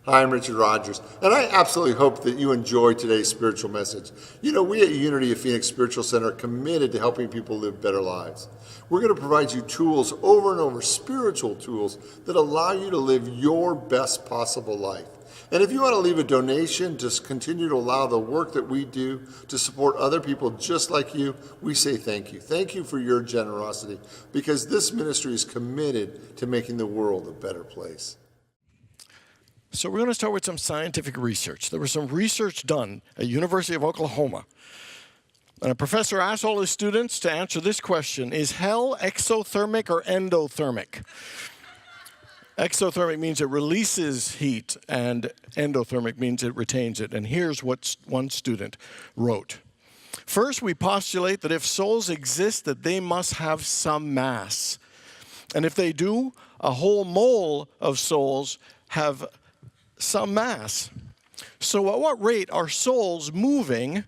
Hi, I'm Richard Rogers, and I absolutely hope that you enjoy today's spiritual message. You know, we at Unity of Phoenix Spiritual Center are committed to helping people live better lives. We're going to provide you tools over and over, spiritual tools that allow you to live your best possible life. And if you want to leave a donation to continue to allow the work that we do to support other people just like you, we say thank you. Thank you for your generosity, because this ministry is committed to making the world a better place. So we're going to start with some scientific research. There was some research done at University of Oklahoma. And a professor asked all his students to answer this question: is hell exothermic or endothermic? Exothermic means it releases heat, and endothermic means it retains it. And here's what one student wrote. First, we postulate that if souls exist, that they must have some mass. And if they do, a whole mole of souls have some mass. So at what rate are souls moving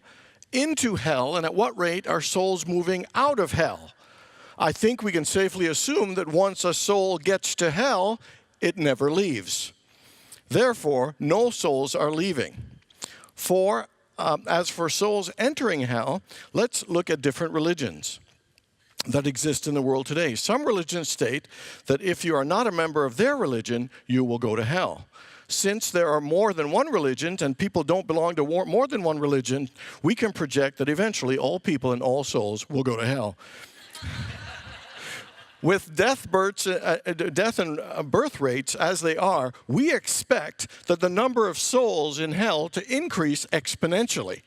into hell, and at what rate are souls moving out of hell? I think we can safely assume that once a soul gets to hell, it never leaves. Therefore, no souls are leaving. As for souls entering hell, let's look at different religions that exist in the world today. Some religions state that if you are not a member of their religion, you will go to hell. Since there are more than one religion and people don't belong to more than one religion, we can project that eventually all people and all souls will go to hell. With death and birth rates as they are, we expect that the number of souls in hell to increase exponentially.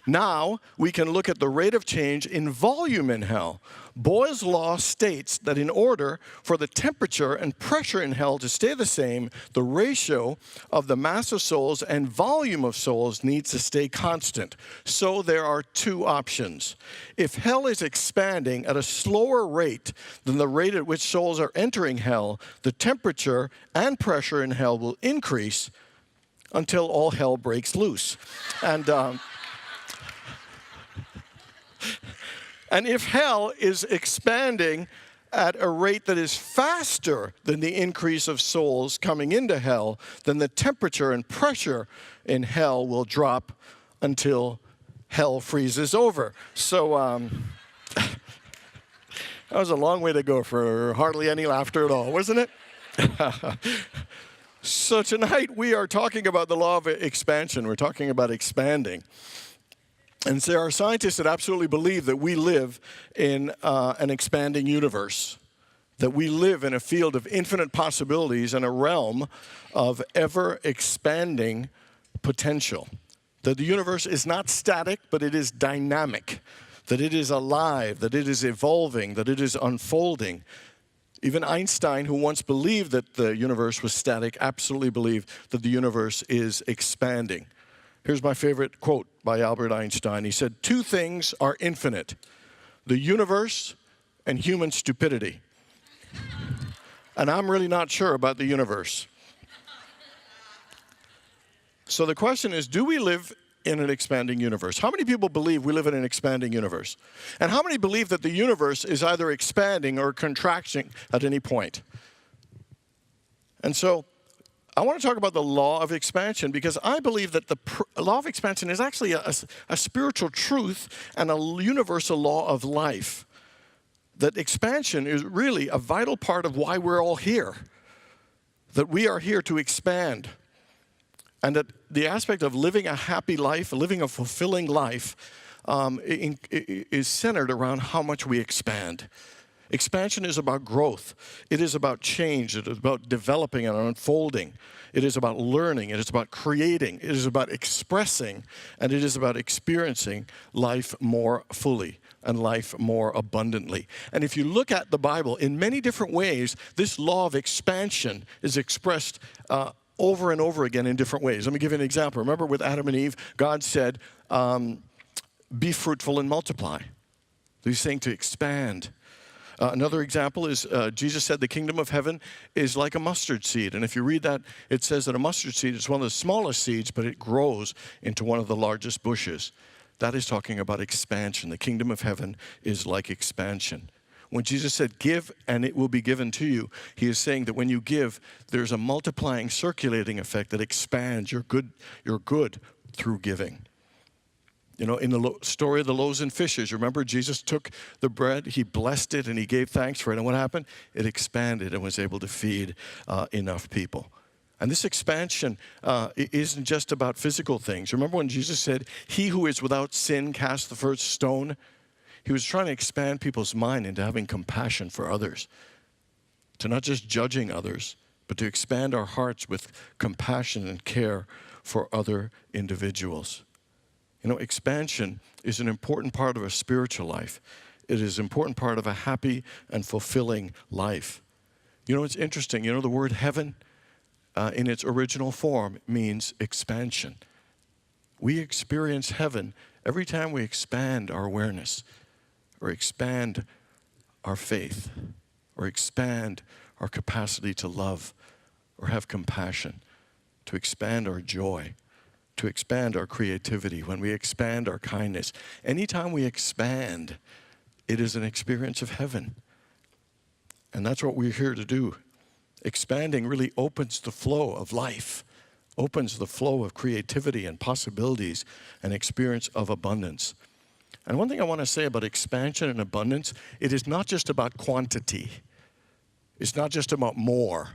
Now, we can look at the rate of change in volume in hell. Boyle's law states that in order for the temperature and pressure in hell to stay the same, the ratio of the mass of souls and volume of souls needs to stay constant. So there are two options. If hell is expanding at a slower rate than the rate at which souls are entering hell, the temperature and pressure in hell will increase until all hell breaks loose. And if hell is expanding at a rate that is faster than the increase of souls coming into hell, then the temperature and pressure in hell will drop until hell freezes over. So that was a long way to go for hardly any laughter at all, wasn't it? So tonight we are talking about the law of expansion. We're talking about expanding. And there are scientists that absolutely believe that we live in an expanding universe, that we live in a field of infinite possibilities and a realm of ever-expanding potential, that the universe is not static, but it is dynamic, that it is alive, that it is evolving, that it is unfolding. Even Einstein, who once believed that the universe was static, absolutely believed that the universe is expanding. Here's my favorite quote by Albert Einstein. He said, "Two things are infinite, the universe and human stupidity." And I'm really not sure about the universe. So the question is, do we live in an expanding universe? How many people believe we live in an expanding universe? And how many believe that the universe is either expanding or contracting at any point? And so I want to talk about the law of expansion, because I believe that the law of expansion is actually a spiritual truth and a universal law of life. That expansion is really a vital part of why we're all here. That we are here to expand. And that the aspect of living a happy life, living a fulfilling life, is centered around how much we expand. Expansion is about growth. It is about change. It is about developing and unfolding. It is about learning. It is about creating. It is about expressing. And it is about experiencing life more fully and life more abundantly. And if you look at the Bible, in many different ways, this law of expansion is expressed over and over again in different ways. Let me give you an example. Remember with Adam and Eve, God said, be fruitful and multiply. He's saying to expand. Another example is Jesus said the kingdom of heaven is like a mustard seed. And if you read that, it says that a mustard seed is one of the smallest seeds, but it grows into one of the largest bushes. That is talking about expansion. The kingdom of heaven is like expansion. When Jesus said, give and it will be given to you, he is saying that when you give, there's a multiplying, circulating effect that expands your good through giving. You know, in the story of the loaves and fishes, remember Jesus took the bread, he blessed it, and he gave thanks for it. And what happened? It expanded and was able to feed enough people. And this expansion isn't just about physical things. Remember when Jesus said, he who is without sin cast the first stone? He was trying to expand people's mind into having compassion for others, to not just judging others, but to expand our hearts with compassion and care for other individuals. You know, expansion is an important part of a spiritual life. It is an important part of a happy and fulfilling life. You know, it's interesting. You know, the word heaven in its original form means expansion. We experience heaven every time we expand our awareness, or expand our faith, or expand our capacity to love, or have compassion, to expand our joy, to expand our creativity, when we expand our kindness. Anytime we expand, it is an experience of heaven. And that's what we're here to do. Expanding really opens the flow of life, opens the flow of creativity and possibilities and experience of abundance. And one thing I want to say about expansion and abundance, it is not just about quantity. It's not just about more.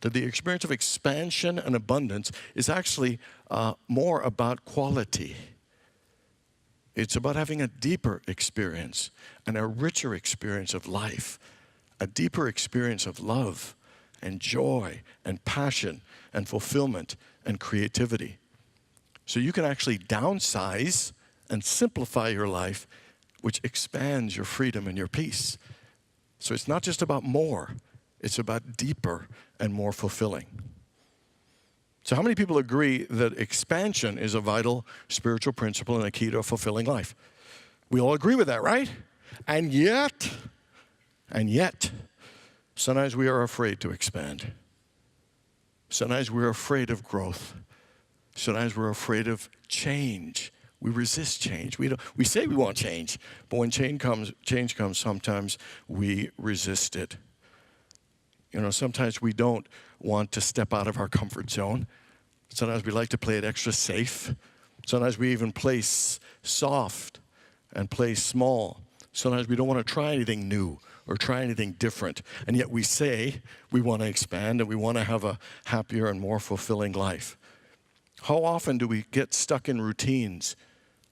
That the experience of expansion and abundance is actually more about quality. It's about having a deeper experience and a richer experience of life, a deeper experience of love and joy and passion and fulfillment and creativity. So you can actually downsize and simplify your life, which expands your freedom and your peace. So it's not just about more, it's about deeper and more fulfilling. So how many people agree that expansion is a vital spiritual principle and a key to a fulfilling life? We all agree with that, right? And yet, sometimes we are afraid to expand. Sometimes we're afraid of growth. Sometimes we're afraid of change. We resist change. We say we want change, but when change comes, sometimes we resist it. You know, sometimes we don't want to step out of our comfort zone. Sometimes we like to play it extra safe. Sometimes we even play soft and play small. Sometimes we don't want to try anything new or try anything different. And yet we say we want to expand and we want to have a happier and more fulfilling life. How often do we get stuck in routines?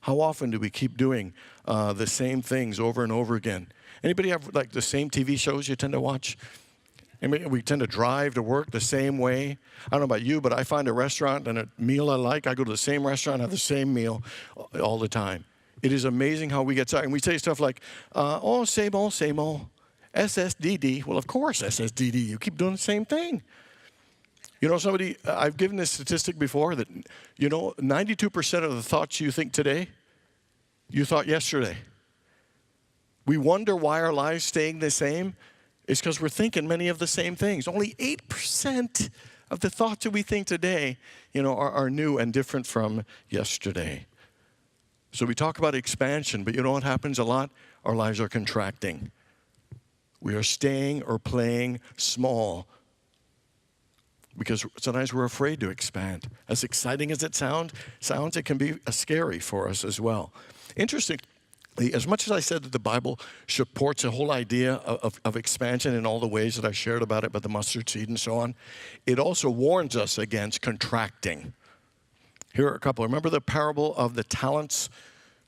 How often do we keep doing the same things over and over again? Anybody have like the same TV shows you tend to watch? I mean, we tend to drive to work the same way. I don't know about you, but I find a restaurant and a meal I like, I go to the same restaurant, have the same meal all the time. It is amazing how we get stuck. And we say stuff like, oh, same old, SSDD. Well, of course, SSDD. You keep doing the same thing. You know, I've given this statistic before that, you know, 92% of the thoughts you think today, you thought yesterday. We wonder why our lives staying the same. It's because we're thinking many of the same things. Only 8% of the thoughts that we think today, you know, are new and different from yesterday. So we talk about expansion, but you know what happens a lot? Our lives are contracting. We are staying or playing small because sometimes we're afraid to expand. As exciting as it sounds, it can be scary for us as well. Interesting. As much as I said that the Bible supports a whole idea of expansion in all the ways that I shared about the mustard seed and so on, it also warns us against contracting. Here are a couple. Remember the parable of the talents?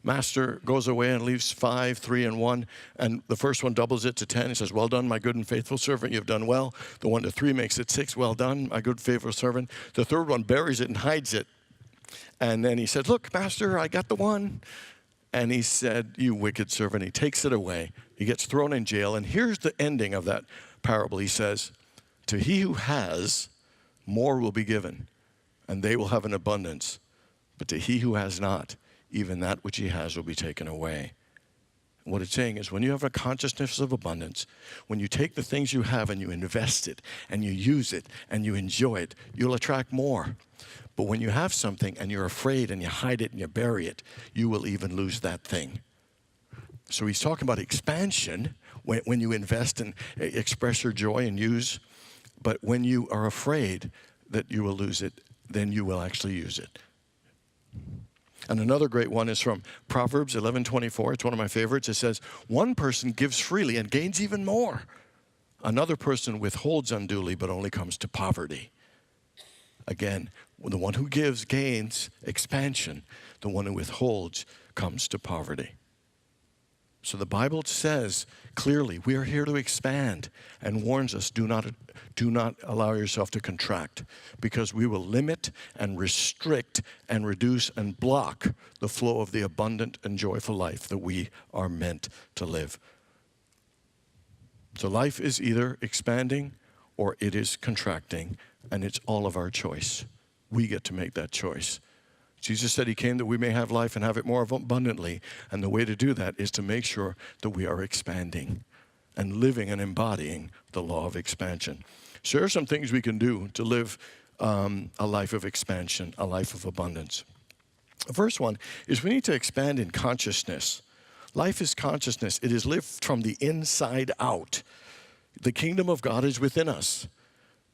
Master goes away and leaves 5, 3, and 1, and the first one doubles it to 10. He says, well done, my good and faithful servant, you've done well. The 1 to 3 makes it 6, well done, my good faithful servant. The third one buries it and hides it. And then he said, look, master, I got the 1. And he said, you wicked servant. He takes it away. He gets thrown in jail. And here's the ending of that parable. He says, to he who has, more will be given, and they will have an abundance. But to he who has not, even that which he has will be taken away. And what it's saying is when you have a consciousness of abundance, when you take the things you have and you invest it, and you use it, and you enjoy it, you'll attract more. But when you have something and you're afraid and you hide it and you bury it, you will even lose that thing. So he's talking about expansion when you invest and express your joy and use. But when you are afraid that you will lose it, then you will actually use it. And another great one is from Proverbs 11:24. It's one of my favorites. It says, one person gives freely and gains even more. Another person withholds unduly but only comes to poverty. Again, the one who gives gains expansion. The one who withholds comes to poverty. So the Bible says clearly we are here to expand and warns us, do not allow yourself to contract, because we will limit and restrict and reduce and block the flow of the abundant and joyful life that we are meant to live. So life is either expanding or it is contracting, and it's all of our choice. We get to make that choice. Jesus said he came that we may have life and have it more abundantly. And the way to do that is to make sure that we are expanding and living and embodying the law of expansion. So there are some things we can do to live a life of expansion, a life of abundance. The first one is we need to expand in consciousness. Life is consciousness. It is lived from the inside out. The kingdom of God is within us.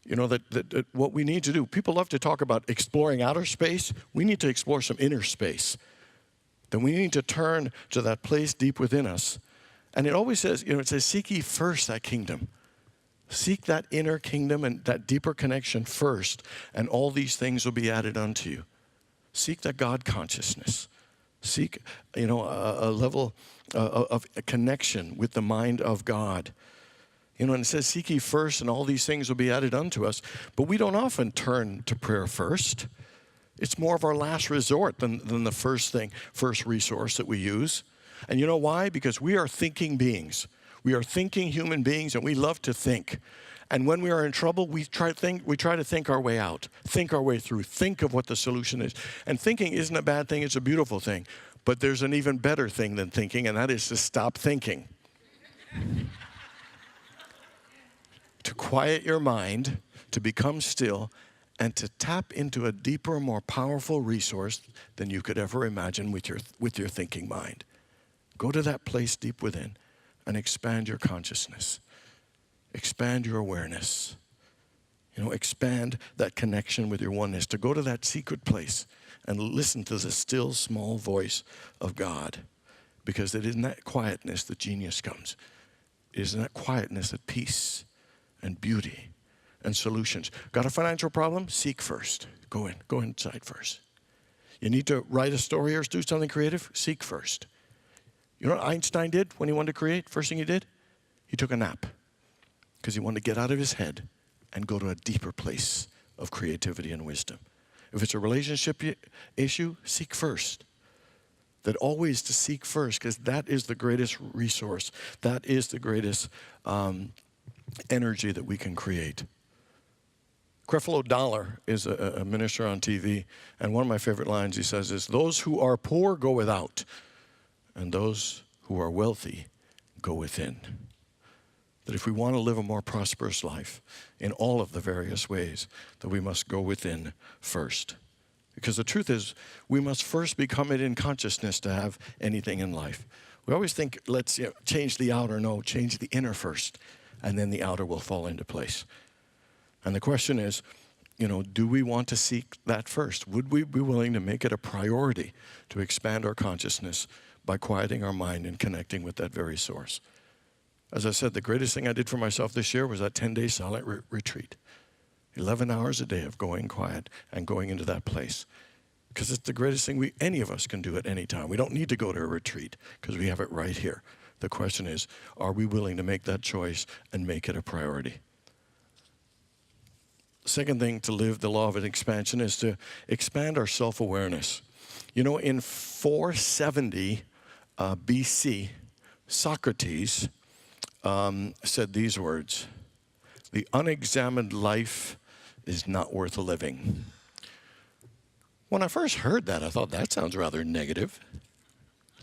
You know, that what we need to do, people love to talk about exploring outer space. We need to explore some inner space. Then we need to turn to that place deep within us. And it always says, it says, seek ye first that kingdom. Seek that inner kingdom and that deeper connection first, and all these things will be added unto you. Seek that God consciousness. Seek, a level of a connection with the mind of God. And it says, seek ye first, and all these things will be added unto us. But we don't often turn to prayer first. It's more of our last resort than the first resource that we use. And you know why? Because we are thinking beings. We are thinking human beings, and we love to think. And when we are in trouble, we try to think our way out, think our way through, think of what the solution is. And thinking isn't a bad thing, it's a beautiful thing. But there's an even better thing than thinking, and that is to stop thinking. To quiet your mind, to become still, and to tap into a deeper, more powerful resource than you could ever imagine with your thinking mind. Go to that place deep within and expand your consciousness. Expand your awareness. Expand that connection with your oneness. To go to that secret place and listen to the still, small voice of God. Because it is in that quietness that genius comes. It is in that quietness that peace and beauty and solutions. Got a financial problem? Seek first. Go inside first. You need to write a story or do something creative? Seek first. You know what Einstein did when he wanted to create? First thing he did? He took a nap, because he wanted to get out of his head and go to a deeper place of creativity and wisdom. If it's a relationship issue, seek first. That always to seek first, because that is the greatest resource. That is the greatest energy that we can create. Creflo Dollar is a minister on TV, and one of my favorite lines he says is, those who are poor go without, and those who are wealthy go within. That if we want to live a more prosperous life in all of the various ways, that we must go within first. Because the truth is, we must first become it in consciousness to have anything in life. We always think, let's change the outer. No, change the inner first, and then the outer will fall into place. And the question is, do we want to seek that first? Would we be willing to make it a priority to expand our consciousness by quieting our mind and connecting with that very source? As I said, the greatest thing I did for myself this year was that 10-day silent retreat. 11 hours a day of going quiet and going into that place. Because it's the greatest thing any of us can do at any time. We don't need to go to a retreat because we have it right here. The question is, are we willing to make that choice and make it a priority? Second thing to live the law of expansion is to expand our self-awareness. In 470 BC, Socrates said these words, "The unexamined life is not worth living." When I first heard that, I thought that sounds rather negative.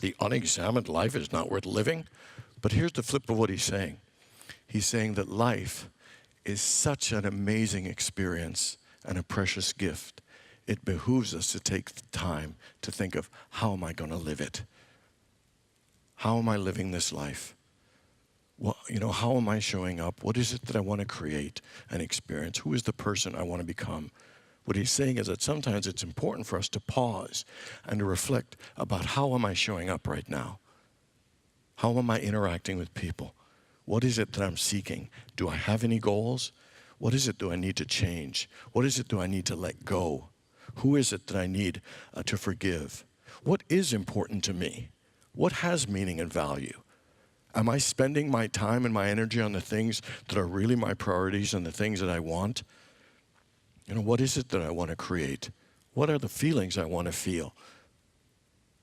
The unexamined life is not worth living. But here's the flip of what he's saying. He's saying that life is such an amazing experience and a precious gift. It behooves us to take the time to think of, how am I going to live it? How am I living this life? Well, how am I showing up? What is it that I want to create and experience? Who is the person I want to become? What he's saying is that sometimes it's important for us to pause and to reflect about how am I showing up right now? How am I interacting with people? What is it that I'm seeking? Do I have any goals? What is it do I need to change? What is it do I need to let go? Who is it that I need to forgive? What is important to me? What has meaning and value? Am I spending my time and my energy on the things that are really my priorities and the things that I want? What is it that I want to create? What are the feelings I want to feel?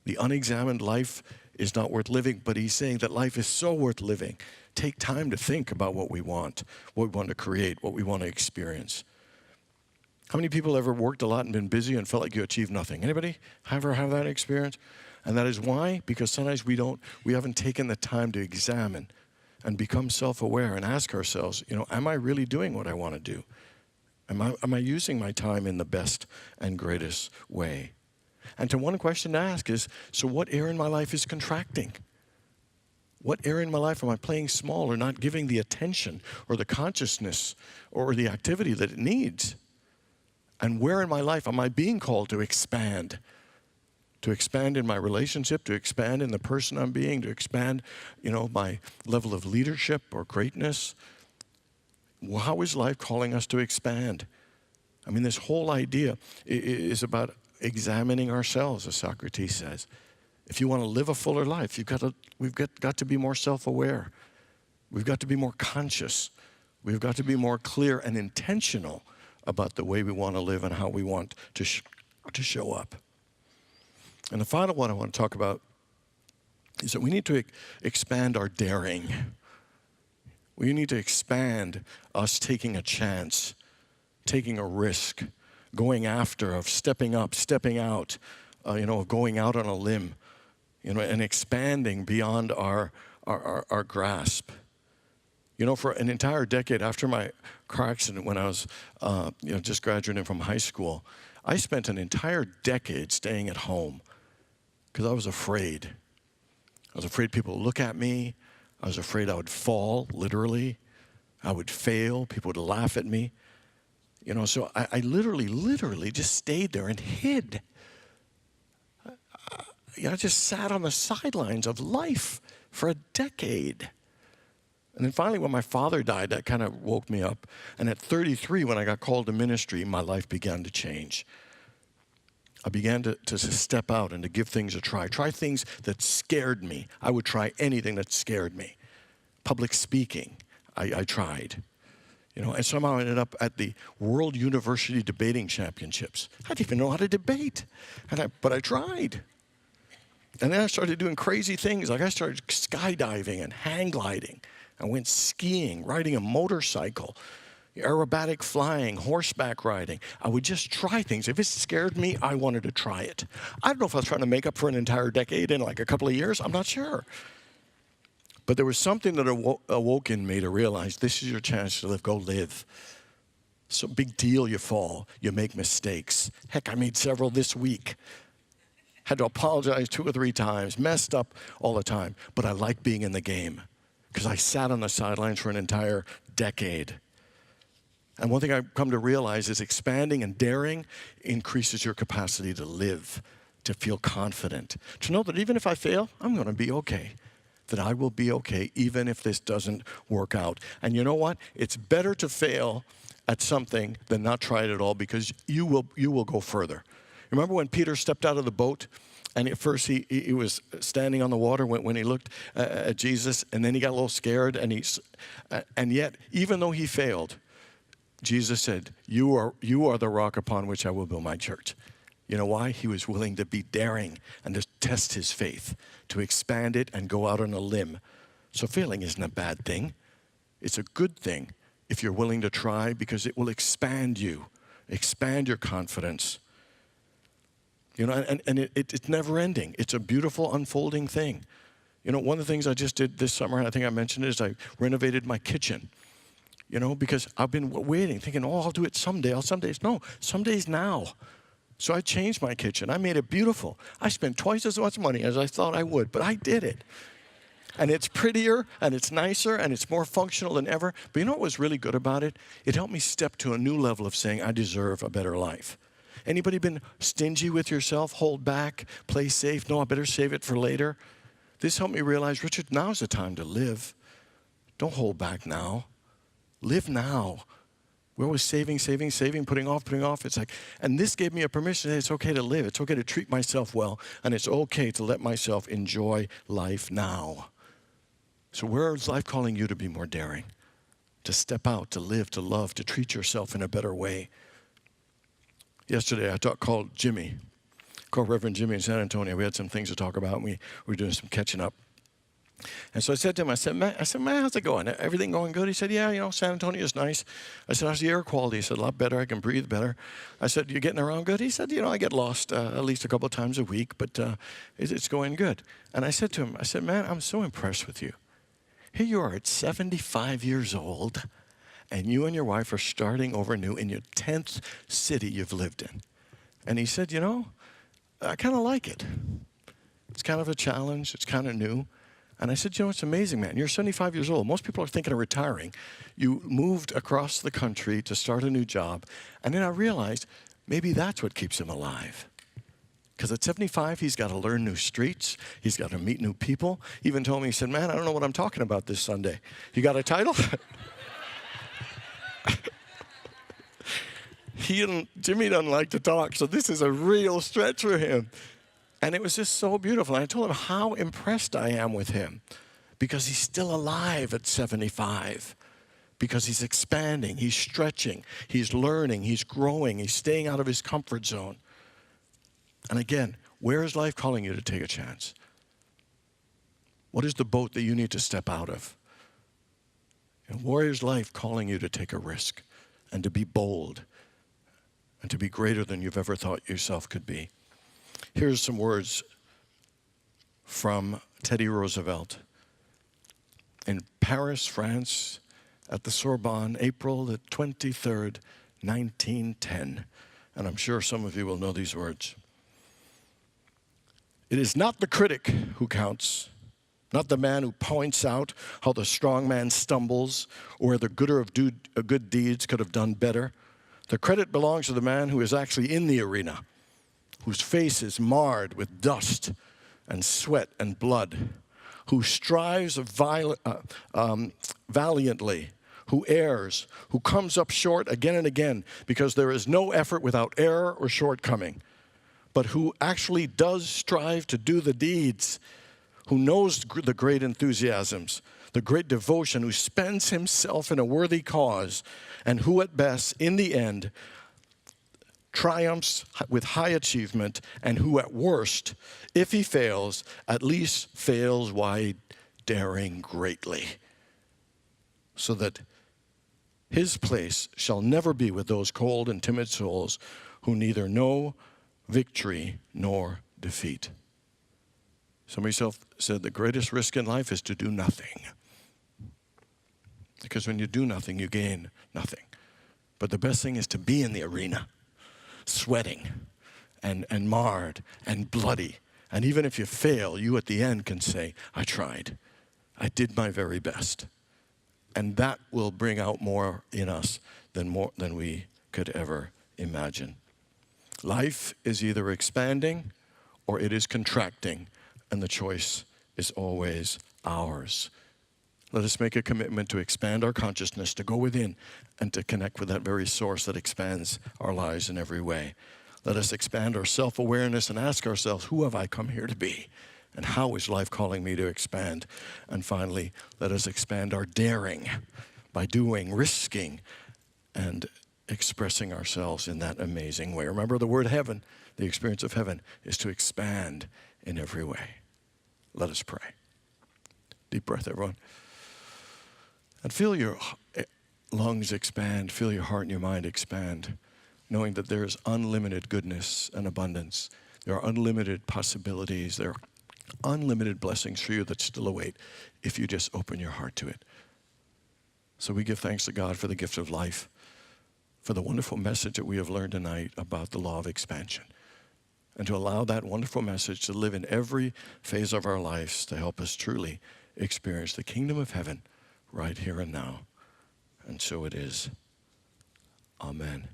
The unexamined life is not worth living, but he's saying that life is so worth living. Take time to think about what we want to create, what we want to experience. How many people ever worked a lot and been busy and felt like you achieved nothing? Anybody ever have that experience? And that is why, because sometimes we haven't taken the time to examine and become self-aware and ask ourselves, am I really doing what I want to do? Am I using my time in the best and greatest way? And one question to ask is, so what area in my life is contracting? What area in my life am I playing small or not giving the attention or the consciousness or the activity that it needs? And where in my life am I being called to expand? To expand in my relationship, to expand in the person I'm being, to expand, my level of leadership or greatness. How is life calling us to expand? I mean, this whole idea is about examining ourselves, as Socrates says. If you want to live a fuller life, we've got to be more self-aware. We've got to be more conscious. We've got to be more clear and intentional about the way we want to live and how we want to show up. And the final one I want to talk about is that we need to expand our daring. We need to expand us taking a chance, taking a risk, going after, of stepping up, stepping out, of going out on a limb, and expanding beyond our grasp. For an entire decade after my car accident, when I was, just graduating from high school, I spent an entire decade staying at home because I was afraid. I was afraid people would look at me. I was afraid I would fall, literally. I would fail. People would laugh at me. So I literally just stayed there and hid. I just sat on the sidelines of life for a decade. And then finally, when my father died, that kind of woke me up. And at 33, when I got called to ministry, my life began to change. I began to step out and to give things a try things that scared me. I would try anything that scared me. Public speaking, I tried. And somehow I ended up at the World University Debating Championships. I didn't even know how to debate, but I tried. And then I started doing crazy things. Like I started skydiving and hang gliding. I went skiing, riding a motorcycle, aerobatic flying, horseback riding. I would just try things. If it scared me, I wanted to try it. I don't know if I was trying to make up for an entire decade in like a couple of years. I'm not sure. But there was something that awoke in me to realize this is your chance to live. Go live. So big deal you fall. You make mistakes. Heck, I made several this week. Had to apologize 2 or 3 times. Messed up all the time. But I like being in the game because I sat on the sidelines for an entire decade. And one thing I've come to realize is expanding and daring increases your capacity to live, to feel confident, to know that even if I fail, I'm going to be okay. That I will be okay even if this doesn't work out. And you know what? It's better to fail at something than not try it at all because you will go further. Remember when Peter stepped out of the boat and at first he was standing on the water when he looked at Jesus and then he got a little scared and yet even though he failed, Jesus said, you are the rock upon which I will build my church. You know why? He was willing to be daring and to test his faith, to expand it and go out on a limb. So failing isn't a bad thing. It's a good thing if you're willing to try because it will expand you, expand your confidence. And it's never ending. It's a beautiful unfolding thing. One of the things I just did this summer, and I think I mentioned it, is I renovated my kitchen. Because I've been waiting, thinking, I'll do it someday. Some days now. So I changed my kitchen. I made it beautiful. I spent twice as much money as I thought I would, but I did it. And it's prettier, and it's nicer, and it's more functional than ever. But you know what was really good about it? It helped me step to a new level of saying, I deserve a better life. Anybody been stingy with yourself? Hold back, play safe. No, I better save it for later. This helped me realize, Richard, now's the time to live. Don't hold back now. Live now. We're always saving, putting off. It's like, and this gave me a permission that it's okay to live. It's okay to treat myself well. And it's okay to let myself enjoy life now. So where is life calling you to be more daring? To step out, to live, to love, to treat yourself in a better way. Yesterday I called Reverend Jimmy in San Antonio. We had some things to talk about, and we were doing some catching up. And so I said to him, I said, man, how's it going? Everything going good? He said, yeah, San Antonio is nice. I said, how's the air quality? He said, a lot better. I can breathe better. I said, you getting around good? He said, I get lost at least a couple of times a week, but it's going good. And I said to him, man, I'm so impressed with you. Here you are at 75 years old, and you and your wife are starting over new in your 10th city you've lived in. And he said, I kind of like it. It's kind of a challenge. It's kind of new. And I said, it's amazing, man. You're 75 years old. Most people are thinking of retiring. You moved across the country to start a new job. And then I realized maybe that's what keeps him alive. Because at 75, he's got to learn new streets. He's got to meet new people. He even told me, he said, man, I don't know what I'm talking about this Sunday. You got a title? Jimmy doesn't like to talk, so this is a real stretch for him. And it was just so beautiful. And I told him how impressed I am with him because he's still alive at 75, because he's expanding, he's stretching, he's learning, he's growing, he's staying out of his comfort zone. And again, where is life calling you to take a chance? What is the boat that you need to step out of? And where is life calling you to take a risk and to be bold and to be greater than you've ever thought yourself could be? Here's some words from Teddy Roosevelt in Paris, France, at the Sorbonne, April the 23rd, 1910. And I'm sure some of you will know these words. It is not the critic who counts, not the man who points out how the strong man stumbles or where the gooder of good deeds could have done better. The credit belongs to the man who is actually in the arena, whose face is marred with dust and sweat and blood, who strives valiantly, who errs, who comes up short again and again, because there is no effort without error or shortcoming, but who actually does strive to do the deeds, who knows the great enthusiasms, the great devotion, who spends himself in a worthy cause, and who at best, in the end, triumphs with high achievement, and who at worst, if he fails, at least fails while daring greatly, so that his place shall never be with those cold and timid souls who neither know victory nor defeat. Somebody said the greatest risk in life is to do nothing. Because when you do nothing, you gain nothing. But the best thing is to be in the arena, sweating and marred and bloody. And even if you fail, you at the end can say, I tried. I did my very best. And that will bring out more in us than we could ever imagine. Life is either expanding or it is contracting, and the choice is always ours. Let us make a commitment to expand our consciousness, to go within, and to connect with that very source that expands our lives in every way. Let us expand our self-awareness and ask ourselves, who have I come here to be? And how is life calling me to expand? And finally, let us expand our daring by doing, risking, and expressing ourselves in that amazing way. Remember the word heaven, the experience of heaven, is to expand in every way. Let us pray. Deep breath, everyone. And feel your lungs expand, feel your heart and your mind expand, knowing that there is unlimited goodness and abundance. There are unlimited possibilities. There are unlimited blessings for you that still await if you just open your heart to it. So we give thanks to God for the gift of life, for the wonderful message that we have learned tonight about the law of expansion, and to allow that wonderful message to live in every phase of our lives to help us truly experience the kingdom of heaven right here and now. And so it is. Amen.